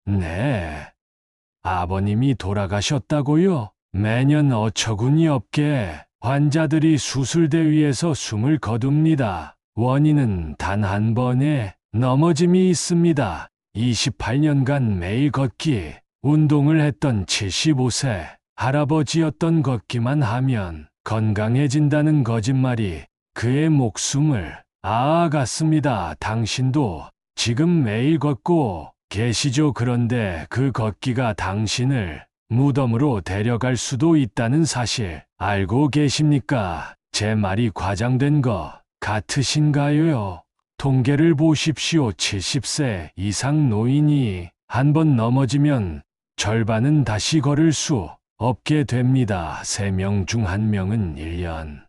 네. 아버님이 돌아가셨다고요? 매년 어처구니 없게 환자들이 수술대 위에서 숨을 거둡니다. 원인은 단 한 번의 넘어짐이 있습니다. 28년간 매일 걷기, 운동을 했던 75세 할아버지였던 걷기만 하면 건강해진다는 거짓말이 그의 목숨을 앗아갔습니다. 당신도 지금 매일 걷고 계시죠? 그런데 그 걷기가 당신을 무덤으로 데려갈 수도 있다는 사실 알고 계십니까? 제 말이 과장된 것 같으신가요? 통계를 보십시오. 70세 이상 노인이 한 번 넘어지면 절반은 다시 걸을 수 없게 됩니다. 3명 중 1명은 1년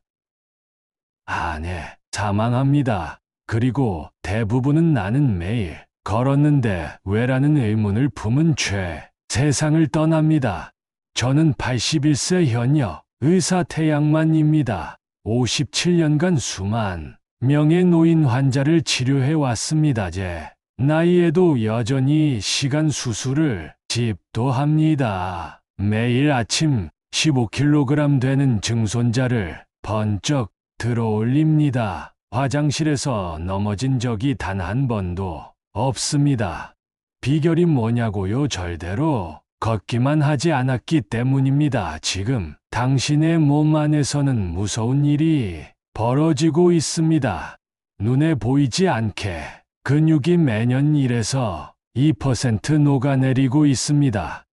안에 사망합니다. 그리고 대부분은 나는 매일 걸었는데 왜라는 의문을 품은 채 세상을 떠납니다. 저는 81세 현역 의사 태양만입니다. 57년간 수만 명의 노인 환자를 치료해 왔습니다. 제 나이에도 여전히 시간 수술을 집도합니다. 매일 아침 15kg 되는 증손자를 번쩍 들어 올립니다. 화장실에서 넘어진 적이 단 한 번도 없습니다. 비결이 뭐냐고요? 절대로 걷기만 하지 않았기 때문입니다. 지금 당신의 몸 안에서는 무서운 일이 벌어지고 있습니다. 눈에 보이지 않게 근육이 매년 1에서 2% 녹아내리고 있습니다.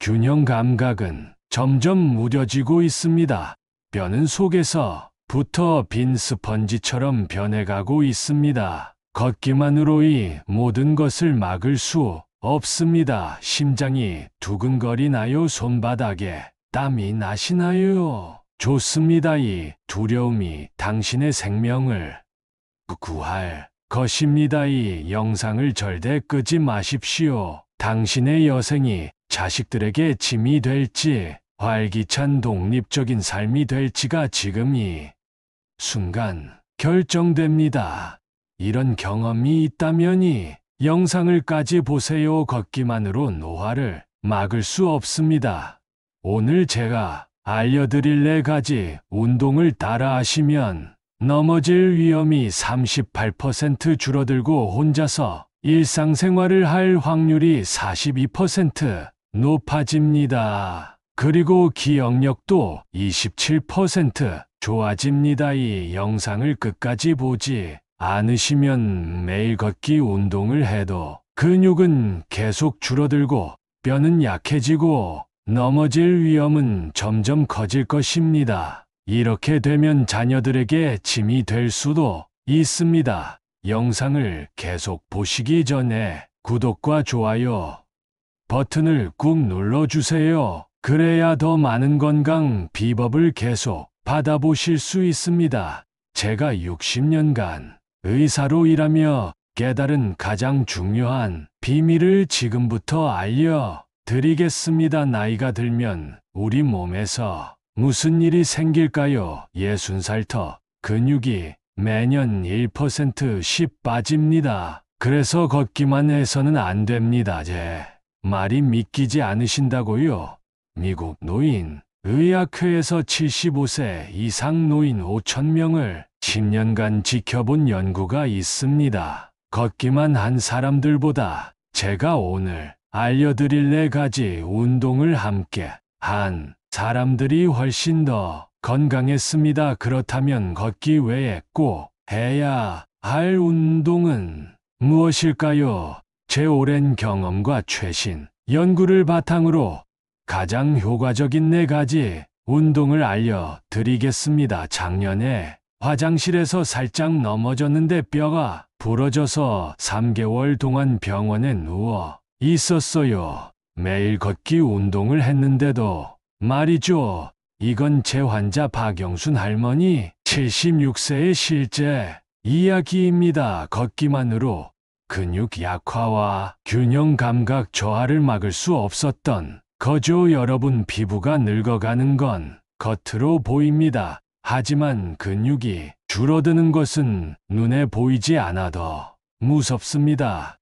균형 감각은 점점 무뎌지고 있습니다. 뼈는 속에서부터 빈 스펀지처럼 변해가고 있습니다. 걷기만으로 이 모든 것을 막을 수 없습니다. 심장이 두근거리나요? 손바닥에 땀이 나시나요? 좋습니다. 이 두려움이 당신의 생명을 구할 것입니다. 이 영상을 절대 끄지 마십시오. 당신의 여생이 자식들에게 짐이 될지 활기찬 독립적인 삶이 될지가 지금 이 순간 결정됩니다. 이런 경험이 있다면 이 영상을까지 보세요. 걷기만으로 노화를 막을 수 없습니다. 오늘 제가 알려드릴 4가지 운동을 따라하시면 넘어질 위험이 38% 줄어들고 혼자서 일상생활을 할 확률이 42% 높아집니다. 그리고 기억력도 27% 좋아집니다. 이 영상을 끝까지 보지 않으시면 매일 걷기 운동을 해도 근육은 계속 줄어들고 뼈는 약해지고 넘어질 위험은 점점 커질 것입니다. 이렇게 되면 자녀들에게 짐이 될 수도 있습니다. 영상을 계속 보시기 전에 구독과 좋아요 버튼을 꾹 눌러주세요. 그래야 더 많은 건강 비법을 계속 받아보실 수 있습니다. 제가 60년간 의사로 일하며 깨달은 가장 중요한 비밀을 지금부터 알려드리겠습니다. 나이가 들면 우리 몸에서 무슨 일이 생길까요? 60살 터 근육이 매년 1%씩 빠집니다. 그래서 걷기만 해서는 안 됩니다. 제 말이 믿기지 않으신다고요? 미국 노인 의학회에서 75세 이상 노인 5,000명을 10년간 지켜본 연구가 있습니다. 걷기만 한 사람들보다 제가 오늘 알려드릴 4가지 운동을 함께 한 사람들이 훨씬 더 건강했습니다. 그렇다면 걷기 외에 꼭 해야 할 운동은 무엇일까요? 제 오랜 경험과 최신 연구를 바탕으로 가장 효과적인 4가지 운동을 알려드리겠습니다. 작년에 화장실에서 살짝 넘어졌는데 뼈가 부러져서 3개월 동안 병원에 누워 있었어요. 매일 걷기 운동을 했는데도 말이죠. 이건 제 환자 박영순 할머니 76세의 실제 이야기입니다. 걷기만으로 근육 약화와 균형 감각 저하를 막을 수 없었던 거죠. 여러분, 피부가 늙어가는 건 겉으로 보입니다. 하지만 근육이 줄어드는 것은 눈에 보이지 않아도 무섭습니다.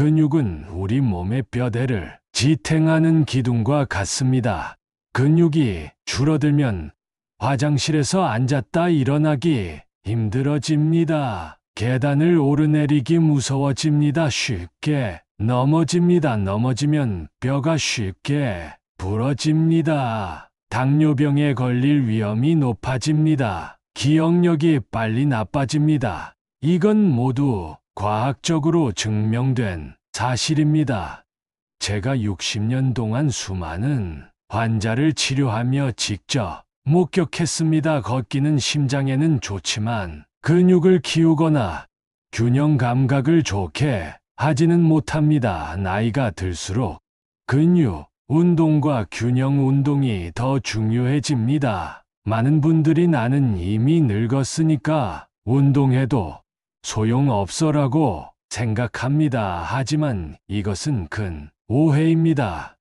근육은 우리 몸의 뼈대를 지탱하는 기둥과 같습니다. 근육이 줄어들면 화장실에서 앉았다 일어나기 힘들어집니다. 계단을 오르내리기 무서워집니다. 쉽게 넘어집니다. 넘어지면 뼈가 쉽게 부러집니다. 당뇨병에 걸릴 위험이 높아집니다. 기억력이 빨리 나빠집니다. 이건 모두 과학적으로 증명된 사실입니다. 제가 60년 동안 수많은 환자를 치료하며 직접 목격했습니다. 걷기는 심장에는 좋지만 근육을 키우거나 균형 감각을 좋게 하지는 못합니다. 나이가 들수록 근육 운동과 균형 운동이 더 중요해집니다. 많은 분들이 나는 이미 늙었으니까 운동해도 소용없어라고 생각합니다. 하지만 이것은 큰 오해입니다.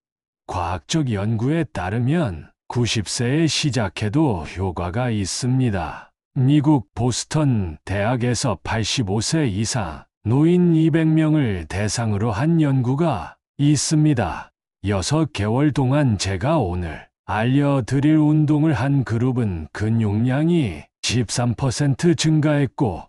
과학적 연구에 따르면 90세에 시작해도 효과가 있습니다. 미국 보스턴 대학에서 85세 이상 노인 200명을 대상으로 한 연구가 있습니다. 6개월 동안 제가 오늘 알려드릴 운동을 한 그룹은 근육량이 13% 증가했고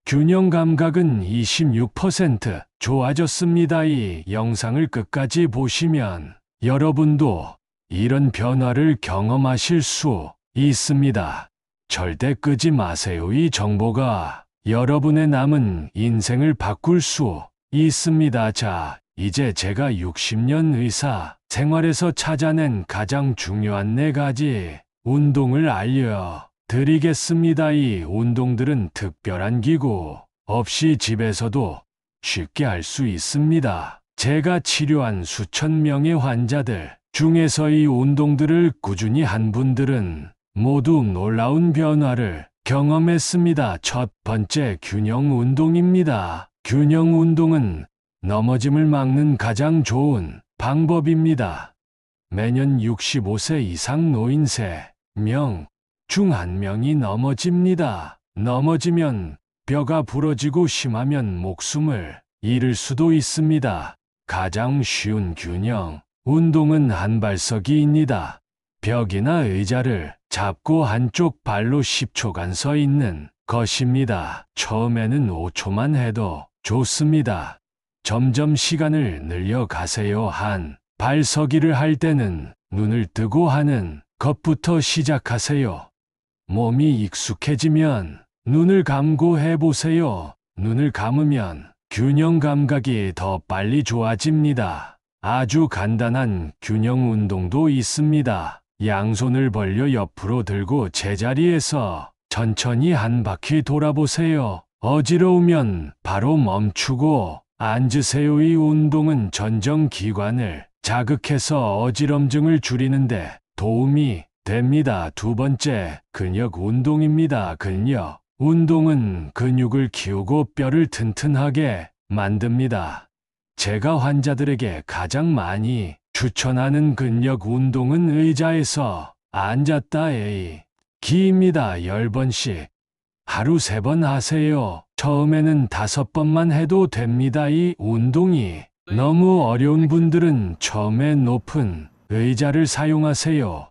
균형 감각은 26% 좋아졌습니다. 이 영상을 끝까지 보시면 여러분도 이런 변화를 경험하실 수 있습니다. 절대 끄지 마세요. 이 정보가 여러분의 남은 인생을 바꿀 수 있습니다. 자, 이제 제가 60년 의사 생활에서 찾아낸 가장 중요한 4가지 운동을 알려드리겠습니다. 이 운동들은 특별한 기구 없이 집에서도 쉽게 할 수 있습니다. 제가 치료한 수천 명의 환자들 중에서 이 운동들을 꾸준히 한 분들은 모두 놀라운 변화를 경험했습니다. 첫 번째, 균형 운동입니다. 균형 운동은 넘어짐을 막는 가장 좋은 방법입니다. 매년 65세 이상 노인 3명 중 1명이 넘어집니다. 넘어지면 뼈가 부러지고 심하면 목숨을 잃을 수도 있습니다. 가장 쉬운 균형 운동은 한발서기입니다. 벽이나 의자를 잡고 한쪽 발로 10초간 서 있는 것입니다. 처음에는 5초만 해도 좋습니다. 점점 시간을 늘려가세요. 한 발서기를 할 때는 눈을 뜨고 하는 것부터 시작하세요. 몸이 익숙해지면 눈을 감고 해보세요. 눈을 감으면 균형 감각이 더 빨리 좋아집니다. 아주 간단한 균형 운동도 있습니다. 양손을 벌려 옆으로 들고 제자리에서 천천히 한 바퀴 돌아보세요. 어지러우면 바로 멈추고 앉으세요. 이 운동은 전정기관을 자극해서 어지럼증을 줄이는데 도움이 됩니다. 두 번째, 근력 운동입니다. 근력 운동은 근육을 키우고 뼈를 튼튼하게 만듭니다. 제가 환자들에게 가장 많이 추천하는 근력 운동은 의자에서 앉았다의 기입니다. 10번씩 하루 3번 하세요. 처음에는 5번만 해도 됩니다. 이 운동이 너무 어려운 분들은 처음에 높은 의자를 사용하세요.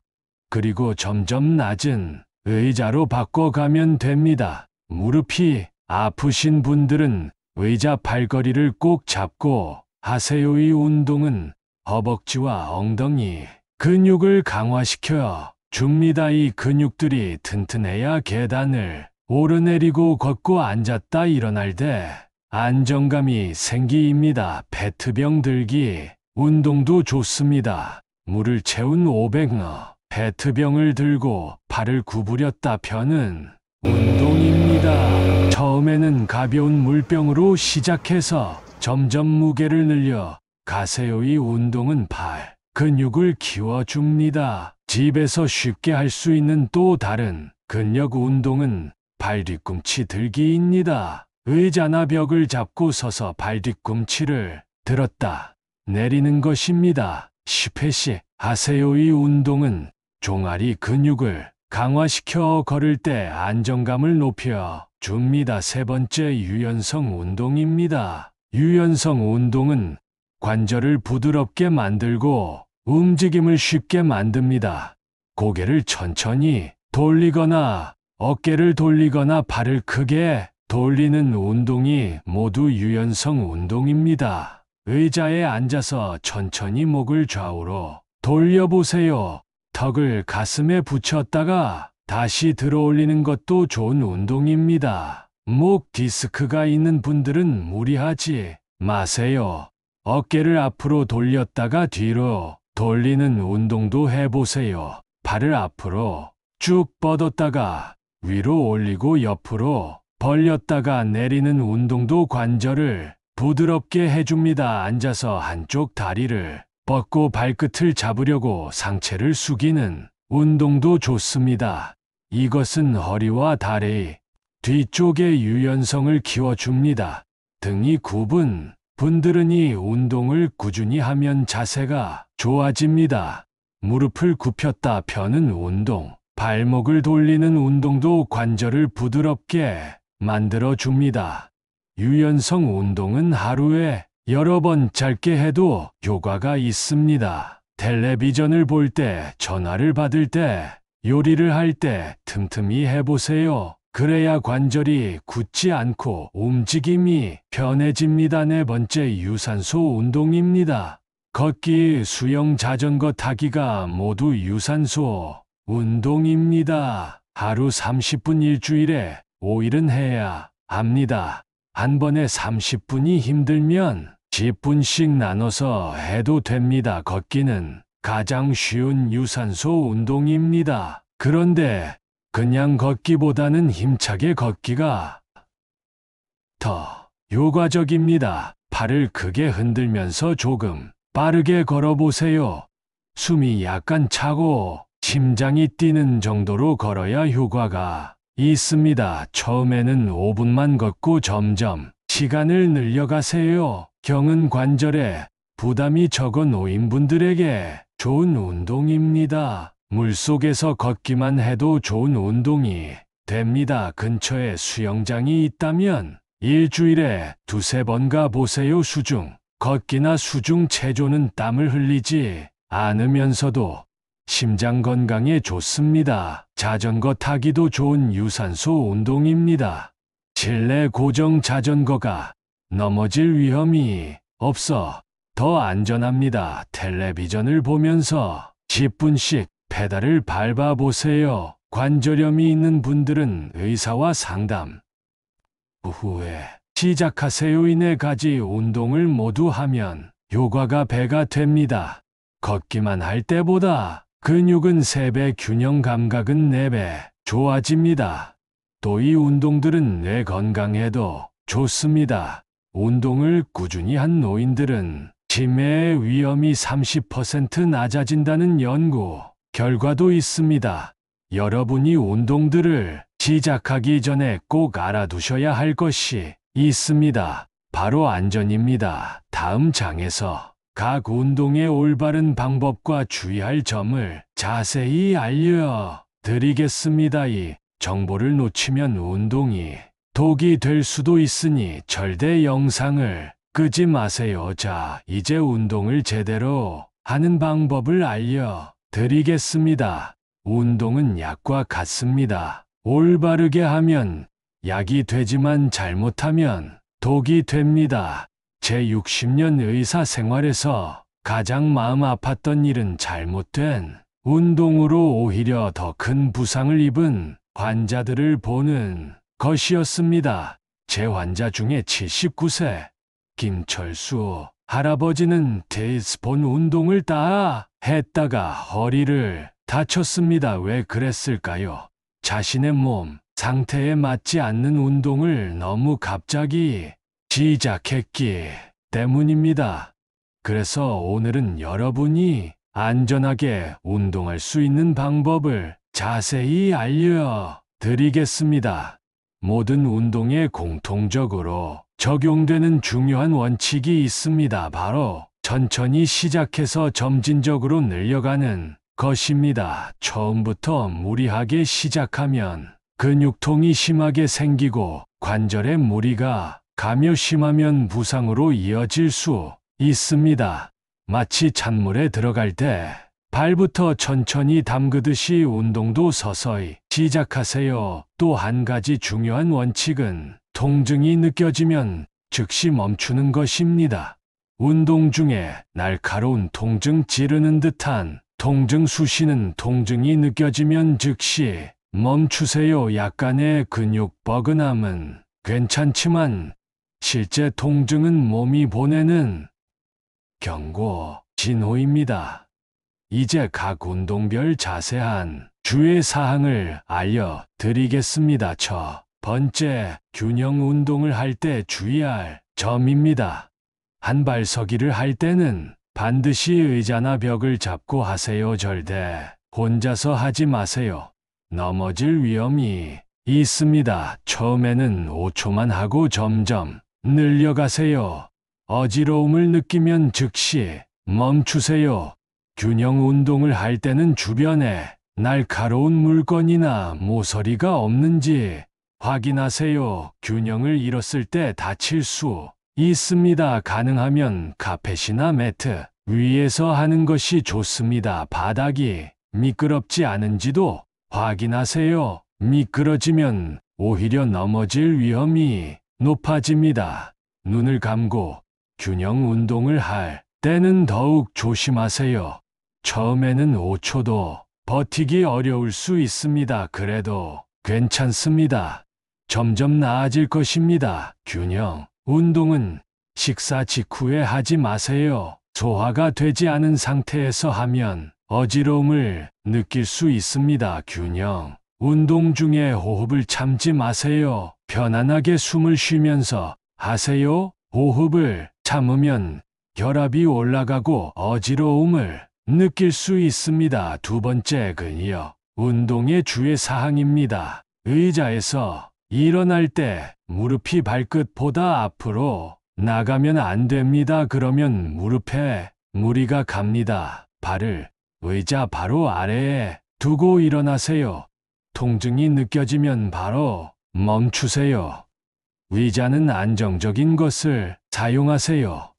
그리고 점점 낮은 의자로 바꿔가면 됩니다. 무릎이 아프신 분들은 의자 팔걸이를 꼭 잡고 하세요. 이 운동은 허벅지와 엉덩이 근육을 강화시켜 줍니다. 이 근육들이 튼튼해야 계단을 오르내리고 걷고 앉았다 일어날 때 안정감이 생기입니다. 페트병 들기 운동도 좋습니다. 물을 채운 500너 페트병을 들고 팔을 구부렸다 펴는 운동입니다. 처음에는 가벼운 물병으로 시작해서 점점 무게를 늘려 가세요. 이 운동은 팔 근육을 키워줍니다. 집에서 쉽게 할 수 있는 또 다른 근력 운동은 발 뒤꿈치 들기입니다. 의자나 벽을 잡고 서서 발 뒤꿈치를 들었다 내리는 것입니다. 10회씩 하세요. 이 운동은 종아리 근육을 강화시켜 걸을 때 안정감을 높여 줍니다. 세 번째, 유연성 운동입니다. 유연성 운동은 관절을 부드럽게 만들고 움직임을 쉽게 만듭니다. 고개를 천천히 돌리거나 어깨를 돌리거나 발을 크게 돌리는 운동이 모두 유연성 운동입니다. 의자에 앉아서 천천히 목을 좌우로 돌려보세요. 턱을 가슴에 붙였다가 다시 들어 올리는 것도 좋은 운동입니다. 목 디스크가 있는 분들은 무리하지 마세요. 어깨를 앞으로 돌렸다가 뒤로 돌리는 운동도 해보세요. 발을 앞으로 쭉 뻗었다가 위로 올리고 옆으로 벌렸다가 내리는 운동도 관절을 부드럽게 해줍니다. 앉아서 한쪽 다리를 뻗고 발끝을 잡으려고 상체를 숙이는 운동도 좋습니다. 이것은 허리와 다리 뒤쪽의 유연성을 키워줍니다. 등이 굽은 분들은 이 운동을 꾸준히 하면 자세가 좋아집니다. 무릎을 굽혔다 펴는 운동, 발목을 돌리는 운동도 관절을 부드럽게 만들어줍니다. 유연성 운동은 하루에 여러 번 짧게 해도 효과가 있습니다. 텔레비전을 볼 때, 전화를 받을 때, 요리를 할 때 틈틈이 해보세요. 그래야 관절이 굳지 않고 움직임이 편해집니다. 네 번째, 유산소 운동입니다. 걷기, 수영, 자전거 타기가 모두 유산소 운동입니다. 하루 30분 일주일에 5일은 해야 합니다. 한 번에 30분이 힘들면 10분씩 나눠서 해도 됩니다. 걷기는 가장 쉬운 유산소 운동입니다. 그런데 그냥 걷기보다는 힘차게 걷기가 더 효과적입니다. 팔을 크게 흔들면서 조금 빠르게 걸어보세요. 숨이 약간 차고 심장이 뛰는 정도로 걸어야 효과가 있습니다. 처음에는 5분만 걷고 점점 시간을 늘려가세요. 경은 관절에 부담이 적어 놓인 분들에게 좋은 운동입니다. 물속에서 걷기만 해도 좋은 운동이 됩니다. 근처에 수영장이 있다면 일주일에 2~3번 가보세요. 수중 걷기나 수중 체조는 땀을 흘리지 않으면서도 심장 건강에 좋습니다. 자전거 타기도 좋은 유산소 운동입니다. 실내 고정 자전거가 넘어질 위험이 없어 더 안전합니다. 텔레비전을 보면서 10분씩 페달을 밟아보세요. 관절염이 있는 분들은 의사와 상담 후에 시작하세요. 이 4가지 운동을 모두 하면 효과가 배가 됩니다. 걷기만 할 때보다 근육은 3배, 균형 감각은 4배 좋아집니다. 또 이 운동들은 뇌 건강에도 좋습니다. 운동을 꾸준히 한 노인들은 치매의 위험이 30% 낮아진다는 연구 결과도 있습니다. 여러분이 운동들을 시작하기 전에 꼭 알아두셔야 할 것이 있습니다. 바로 안전입니다. 다음 장에서 각 운동의 올바른 방법과 주의할 점을 자세히 알려드리겠습니다. 이 정보를 놓치면 운동이 독이 될 수도 있으니 절대 영상을 끄지 마세요. 자, 이제 운동을 제대로 하는 방법을 알려드리겠습니다. 운동은 약과 같습니다. 올바르게 하면 약이 되지만 잘못하면 독이 됩니다. 제 60년 의사 생활에서 가장 마음 아팠던 일은 잘못된 운동으로 오히려 더 큰 부상을 입은 환자들을 보는 것이었습니다. 제 환자 중에 79세 김철수 할아버지는 테이스폰 운동을 다 했다가 허리를 다쳤습니다. 왜 그랬을까요? 자신의 몸 상태에 맞지 않는 운동을 너무 갑자기 시작했기 때문입니다. 그래서 오늘은 여러분이 안전하게 운동할 수 있는 방법을 자세히 알려드리겠습니다. 모든 운동에 공통적으로 적용되는 중요한 원칙이 있습니다. 바로 천천히 시작해서 점진적으로 늘려가는 것입니다. 처음부터 무리하게 시작하면 근육통이 심하게 생기고 관절에 무리가 가며 심하면 부상으로 이어질 수 있습니다. 마치 찬물에 들어갈 때 발부터 천천히 담그듯이 운동도 서서히 시작하세요. 또 한 가지 중요한 원칙은 통증이 느껴지면 즉시 멈추는 것입니다. 운동 중에 날카로운 통증, 찌르는 듯한 통증, 쑤시는 통증이 느껴지면 즉시 멈추세요. 약간의 근육 뻐근함은 괜찮지만 실제 통증은 몸이 보내는 경고, 신호입니다. 이제 각 운동별 자세한 주의 사항을 알려드리겠습니다. 첫 번째, 균형 운동을 할 때 주의할 점입니다. 한발서기를 할 때는 반드시 의자나 벽을 잡고 하세요. 절대 혼자서 하지 마세요. 넘어질 위험이 있습니다. 처음에는 5초만 하고 점점 늘려가세요. 어지러움을 느끼면 즉시 멈추세요. 균형 운동을 할 때는 주변에 날카로운 물건이나 모서리가 없는지 확인하세요. 균형을 잃었을 때 다칠 수 있습니다. 가능하면 카펫이나 매트 위에서 하는 것이 좋습니다. 바닥이 미끄럽지 않은지도 확인하세요. 미끄러지면 오히려 넘어질 위험이 높아집니다. 눈을 감고 균형 운동을 할 때는 더욱 조심하세요. 처음에는 5초도 버티기 어려울 수 있습니다. 그래도 괜찮습니다. 점점 나아질 것입니다. 균형 운동은 식사 직후에 하지 마세요. 소화가 되지 않은 상태에서 하면 어지러움을 느낄 수 있습니다. 균형 운동 중에 호흡을 참지 마세요. 편안하게 숨을 쉬면서 하세요. 호흡을 참으면 혈압이 올라가고 어지러움을 느낄 수 있습니다. 두 번째, 근력 운동의 주의 사항입니다. 의자에서 일어날 때 무릎이 발끝보다 앞으로 나가면 안 됩니다. 그러면 무릎에 무리가 갑니다. 발을 의자 바로 아래에 두고 일어나세요. 통증이 느껴지면 바로 멈추세요. 의자는 안정적인 것을 사용하세요.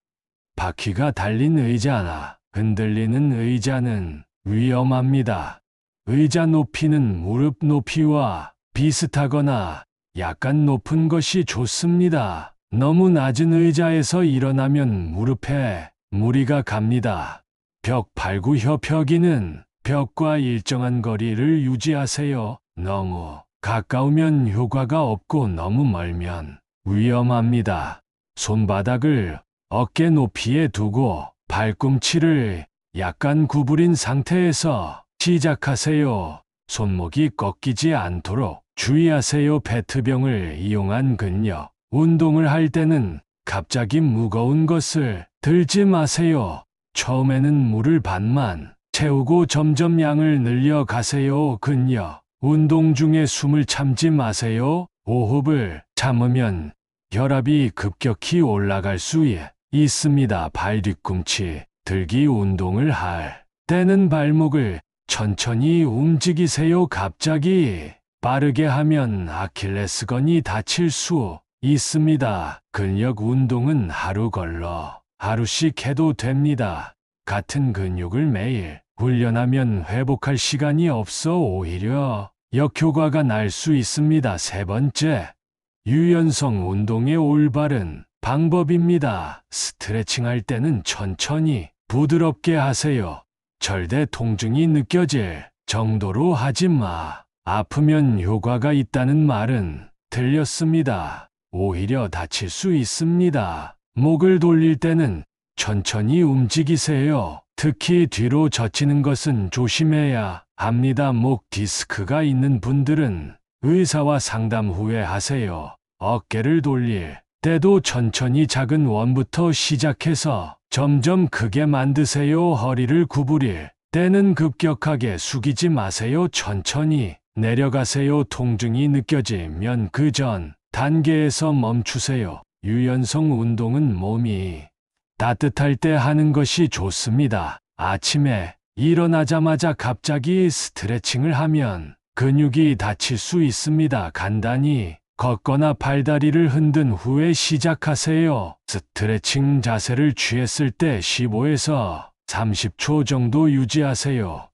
바퀴가 달린 의자나 흔들리는 의자는 위험합니다. 의자 높이는 무릎 높이와 비슷하거나 약간 높은 것이 좋습니다. 너무 낮은 의자에서 일어나면 무릎에 무리가 갑니다. 벽 발구협펴기는 벽과 일정한 거리를 유지하세요. 너무 가까우면 효과가 없고 너무 멀면 위험합니다. 손바닥을 어깨 높이에 두고 발꿈치를 약간 구부린 상태에서 시작하세요. 손목이 꺾이지 않도록 주의하세요. 페트병을 이용한 근력 운동을 할 때는 갑자기 무거운 것을 들지 마세요. 처음에는 물을 반만 채우고 점점 양을 늘려가세요. 근력 운동 중에 숨을 참지 마세요. 호흡을 참으면 혈압이 급격히 올라갈 수 있습니다. 발 뒤꿈치 들기 운동을 할 때는 발목을 천천히 움직이세요. 갑자기 빠르게 하면 아킬레스건이 다칠 수 있습니다. 근력 운동은 하루 걸러 하루씩 해도 됩니다. 같은 근육을 매일 훈련하면 회복할 시간이 없어 오히려 역효과가 날 수 있습니다. 세 번째, 유연성 운동의 올바른 방법입니다. 스트레칭 할 때는 천천히 부드럽게 하세요. 절대 통증이 느껴질 정도로 하지 마. 아프면 효과가 있다는 말은 틀렸습니다. 오히려 다칠 수 있습니다. 목을 돌릴 때는 천천히 움직이세요. 특히 뒤로 젖히는 것은 조심해야 합니다. 목 디스크가 있는 분들은 의사와 상담 후에 하세요. 어깨를 돌릴 때도 천천히 작은 원부터 시작해서 점점 크게 만드세요. 허리를 구부릴 때는 급격하게 숙이지 마세요. 천천히 내려가세요. 통증이 느껴지면 그 전 단계에서 멈추세요. 유연성 운동은 몸이 따뜻할 때 하는 것이 좋습니다. 아침에 일어나자마자 갑자기 스트레칭을 하면 근육이 다칠 수 있습니다. 간단히 걷거나 팔다리를 흔든 후에 시작하세요. 스트레칭 자세를 취했을 때 15에서 30초 정도 유지하세요.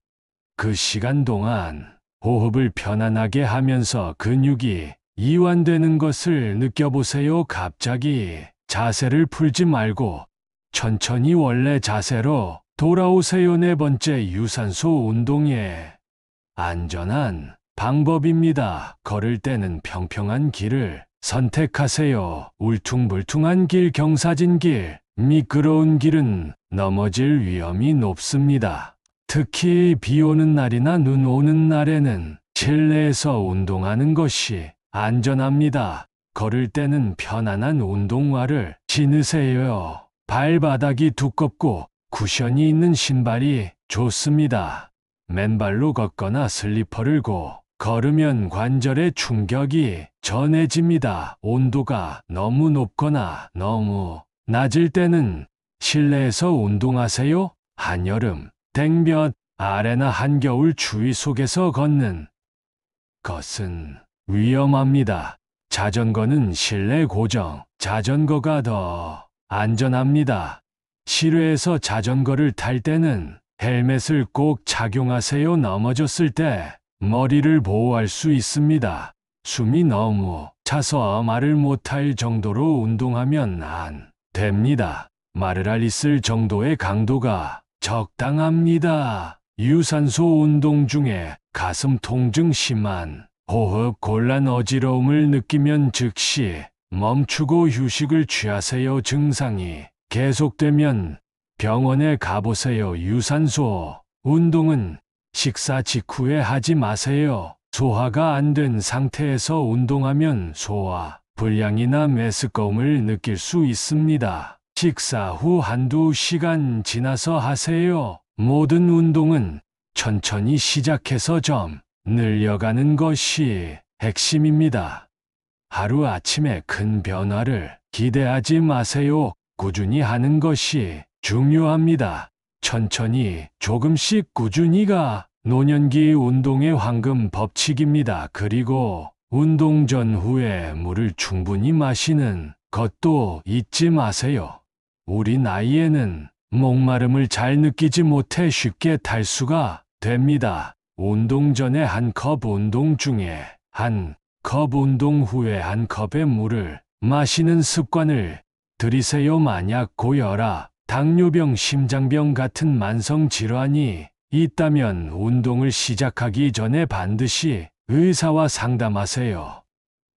그 시간 동안 호흡을 편안하게 하면서 근육이 이완되는 것을 느껴보세요. 갑자기 자세를 풀지 말고 천천히 원래 자세로 돌아오세요. 네 번째, 유산소 운동의 안전한 방법입니다. 걸을 때는 평평한 길을 선택하세요. 울퉁불퉁한 길, 경사진 길, 미끄러운 길은 넘어질 위험이 높습니다. 특히 비 오는 날이나 눈 오는 날에는 실내에서 운동하는 것이 안전합니다. 걸을 때는 편안한 운동화를 신으세요. 발바닥이 두껍고 쿠션이 있는 신발이 좋습니다. 맨발로 걷거나 슬리퍼를 걸으면 관절에 충격이 전해집니다. 온도가 너무 높거나 너무 낮을 때는 실내에서 운동하세요. 한여름 땡볕 아래나 한겨울 추위 속에서 걷는 것은 위험합니다. 자전거는 실내 고정 자전거가 더 안전합니다. 실외에서 자전거를 탈 때는 헬멧을 꼭 착용하세요. 넘어졌을 때 머리를 보호할 수 있습니다. 숨이 너무 차서 말을 못할 정도로 운동하면 안 됩니다. 말을 할 있을 정도의 강도가 적당합니다. 유산소 운동 중에 가슴 통증, 심한 호흡 곤란, 어지러움을 느끼면 즉시 멈추고 휴식을 취하세요. 증상이 계속되면 병원에 가보세요. 유산소 운동은 식사 직후에 하지 마세요. 소화가 안 된 상태에서 운동하면 소화 불량이나 메스꺼움을 느낄 수 있습니다. 식사 후 한두 시간 지나서 하세요. 모든 운동은 천천히 시작해서 좀 늘려가는 것이 핵심입니다. 하루 아침에 큰 변화를 기대하지 마세요. 꾸준히 하는 것이 중요합니다. 천천히 조금씩 꾸준히가 노년기 운동의 황금 법칙입니다. 그리고 운동 전후에 물을 충분히 마시는 것도 잊지 마세요. 우리 나이에는 목마름을 잘 느끼지 못해 쉽게 탈수가 됩니다. 운동 전에 한 컵, 운동 중에 한 컵, 운동 후에 한 컵의 물을 마시는 습관을 들이세요. 만약 고혈압, 당뇨병, 심장병 같은 만성 질환이 있다면 운동을 시작하기 전에 반드시 의사와 상담하세요.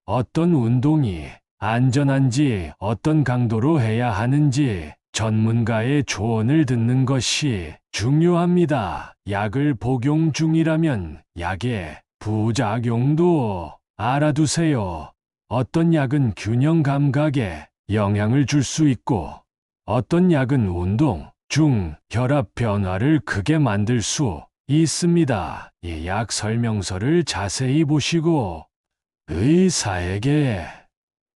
어떤 운동이 안전한지, 어떤 강도로 해야 하는지 전문가의 조언을 듣는 것이 중요합니다. 약을 복용 중이라면 약의 부작용도 알아두세요. 어떤 약은 균형 감각에 영향을 줄 수 있고, 어떤 약은 운동 중 혈압 변화를 크게 만들 수 있습니다. 이 약 설명서를 자세히 보시고 의사에게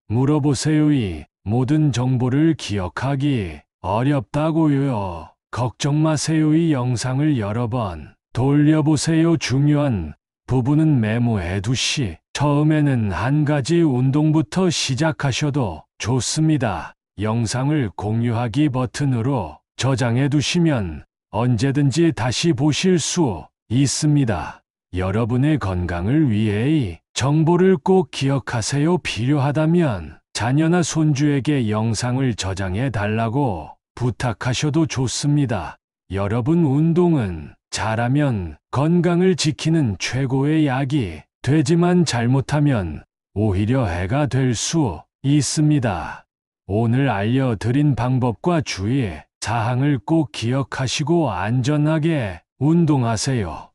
물어보세요. 이 모든 정보를 기억하기 어렵다고요. 걱정 마세요. 이 영상을 여러 번 돌려보세요. 중요한 부분은 메모해 두시. 처음에는 한 가지 운동부터 시작하셔도 좋습니다. 영상을 공유하기 버튼으로 저장해 두시면 언제든지 다시 보실 수 있습니다. 여러분의 건강을 위해 이 정보를 꼭 기억하세요. 필요하다면 자녀나 손주에게 영상을 저장해 달라고 부탁하셔도 좋습니다. 여러분, 운동은 잘하면 건강을 지키는 최고의 약이 되지만 잘못하면 오히려 해가 될 수 있습니다. 오늘 알려드린 방법과 주의 사항을 꼭 기억하시고 안전하게 운동하세요.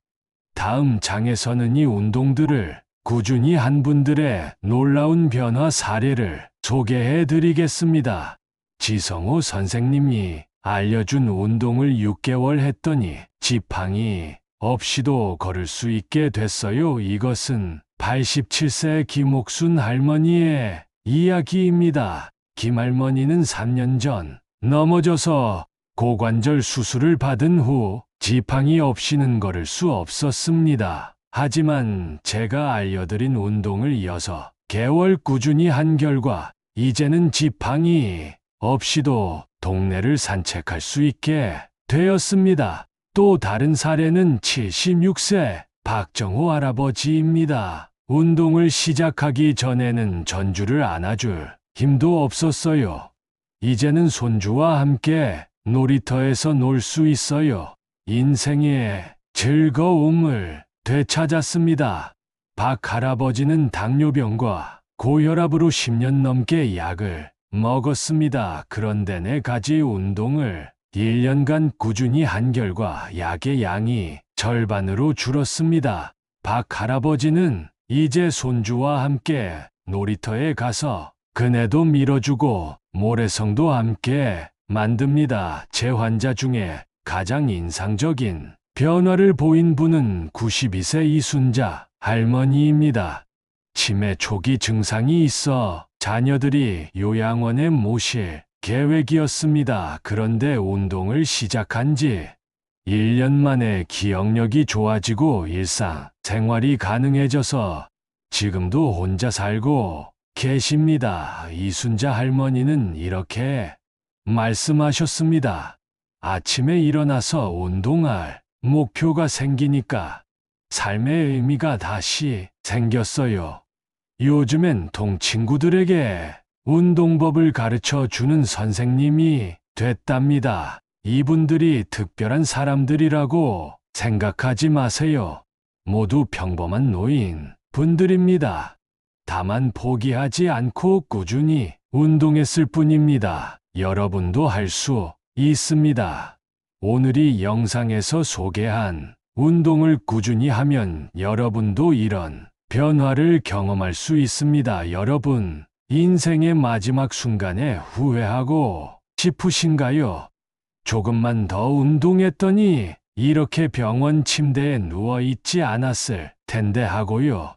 다음 장에서는 이 운동들을 꾸준히 한 분들의 놀라운 변화 사례를 소개해 드리겠습니다. 지성호 선생님이 알려준 운동을 6개월 했더니 지팡이 없이도 걸을 수 있게 됐어요. 이것은 87세 김옥순 할머니의 이야기입니다. 김 할머니는 3년 전 넘어져서 고관절 수술을 받은 후 지팡이 없이는 걸을 수 없었습니다. 하지만 제가 알려드린 운동을 6개 개월 꾸준히 한 결과 이제는 지팡이 없이도 동네를 산책할 수 있게 되었습니다. 또 다른 사례는 76세 박정호 할아버지입니다. 운동을 시작하기 전에는 전주를 안아줄 힘도 없었어요. 이제는 손주와 함께 놀이터에서 놀 수 있어요. 인생의 즐거움을 되찾았습니다. 박 할아버지는 당뇨병과 고혈압으로 10년 넘게 약을 먹었습니다. 그런데 4가지 운동을 1년간 꾸준히 한 결과 약의 양이 절반으로 줄었습니다. 박 할아버지는 이제 손주와 함께 놀이터에 가서 그네도 밀어주고 모래성도 함께 만듭니다. 제 환자 중에 가장 인상적인 변화를 보인 분은 92세 이순자 할머니입니다. 치매 초기 증상이 있어 자녀들이 요양원에 모실 계획이었습니다. 그런데 운동을 시작한 지 1년 만에 기억력이 좋아지고 일상 생활이 가능해져서 지금도 혼자 살고 계십니다. 이순자 할머니는 이렇게 말씀하셨습니다. 아침에 일어나서 운동할 목표가 생기니까 삶의 의미가 다시 생겼어요. 요즘엔 동친구들에게 운동법을 가르쳐 주는 선생님이 됐답니다. 이분들이 특별한 사람들이라고 생각하지 마세요. 모두 평범한 노인 분들입니다. 다만 포기하지 않고 꾸준히 운동했을 뿐입니다. 여러분도 할 수 있습니다. 오늘 이 영상에서 소개한 운동을 꾸준히 하면 여러분도 이런 변화를 경험할 수 있습니다. 여러분, 인생의 마지막 순간에 후회하고 싶으신가요? 조금만 더 운동했더니 이렇게 병원 침대에 누워 있지 않았을 텐데 하고요.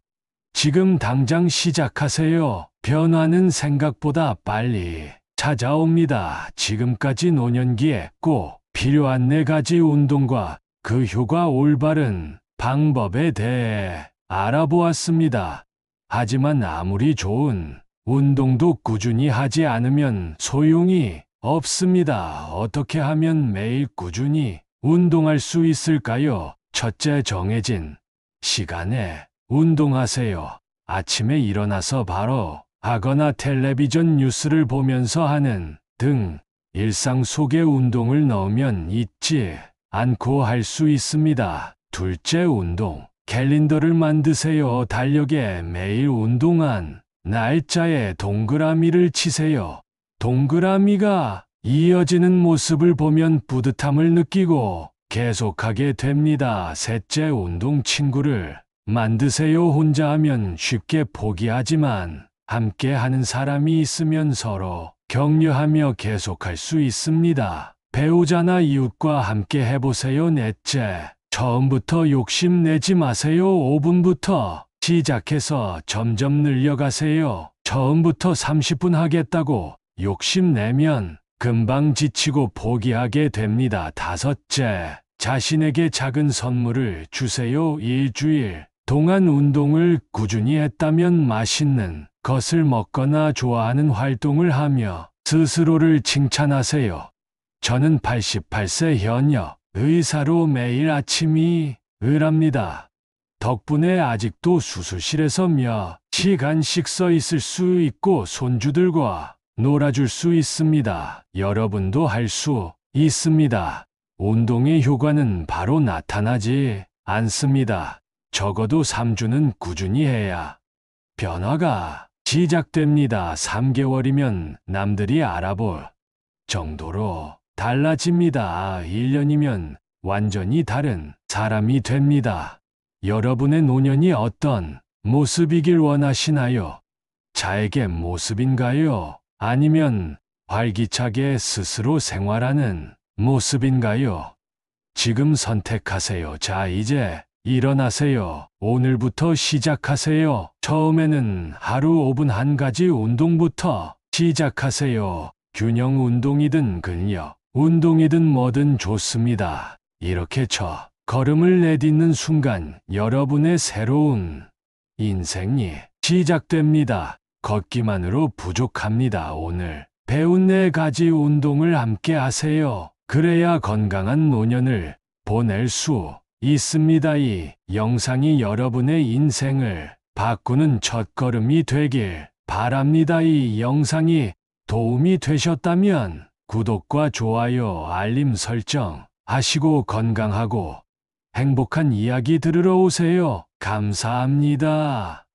지금 당장 시작하세요. 변화는 생각보다 빨리 찾아옵니다. 지금까지 노년기에 꼭 필요한 4가지 운동과 그 효과 올바른 방법에 대해 알아보았습니다. 하지만 아무리 좋은 운동도 꾸준히 하지 않으면 소용이 없습니다. 어떻게 하면 매일 꾸준히 운동할 수 있을까요? 첫째, 정해진 시간에 운동하세요. 아침에 일어나서 바로 하거나 텔레비전 뉴스를 보면서 하는 등 일상 속에 운동을 넣으면 잊지 않고 할 수 있습니다. 둘째, 운동 캘린더를 만드세요. 달력에 매일 운동한 날짜에 동그라미를 치세요. 동그라미가 이어지는 모습을 보면 뿌듯함을 느끼고 계속하게 됩니다. 셋째, 운동 친구를 만드세요. 혼자 하면 쉽게 포기하지만 함께 하는 사람이 있으면 서로 격려하며 계속할 수 있습니다. 배우자나 이웃과 함께 해보세요. 넷째, 처음부터 욕심내지 마세요. 5분부터 시작해서 점점 늘려가세요. 처음부터 30분 하겠다고 욕심내면 금방 지치고 포기하게 됩니다. 다섯째, 자신에게 작은 선물을 주세요. 일주일 동안 운동을 꾸준히 했다면 맛있는 것을 먹거나 좋아하는 활동을 하며 스스로를 칭찬하세요. 저는 88세 현역 의사로 매일 아침이 을합니다. 덕분에 아직도 수술실에서 몇 시간씩 서 있을 수 있고 손주들과 놀아줄 수 있습니다. 여러분도 할 수 있습니다. 운동의 효과는 바로 나타나지 않습니다. 적어도 3주는 꾸준히 해야 변화가 시작됩니다. 3개월이면 남들이 알아볼 정도로 달라집니다. 1년이면 완전히 다른 사람이 됩니다. 여러분의 노년이 어떤 모습이길 원하시나요? 자에게 모습인가요? 아니면 활기차게 스스로 생활하는 모습인가요? 지금 선택하세요. 자, 이제 일어나세요. 오늘부터 시작하세요. 처음에는 하루 5분 한 가지 운동부터 시작하세요. 균형 운동이든 근력 운동이든 뭐든 좋습니다. 이렇게 걸음을 내딛는 순간 여러분의 새로운 인생이 시작됩니다. 걷기만으로 부족합니다. 오늘 배운 4가지 운동을 함께 하세요. 그래야 건강한 노년을 보낼 수 있습니다. 이 영상이 여러분의 인생을 바꾸는 첫걸음이 되길 바랍니다. 이 영상이 도움이 되셨다면 구독과 좋아요, 알림 설정 하시고 건강하고 행복한 이야기 들으러 오세요. 감사합니다.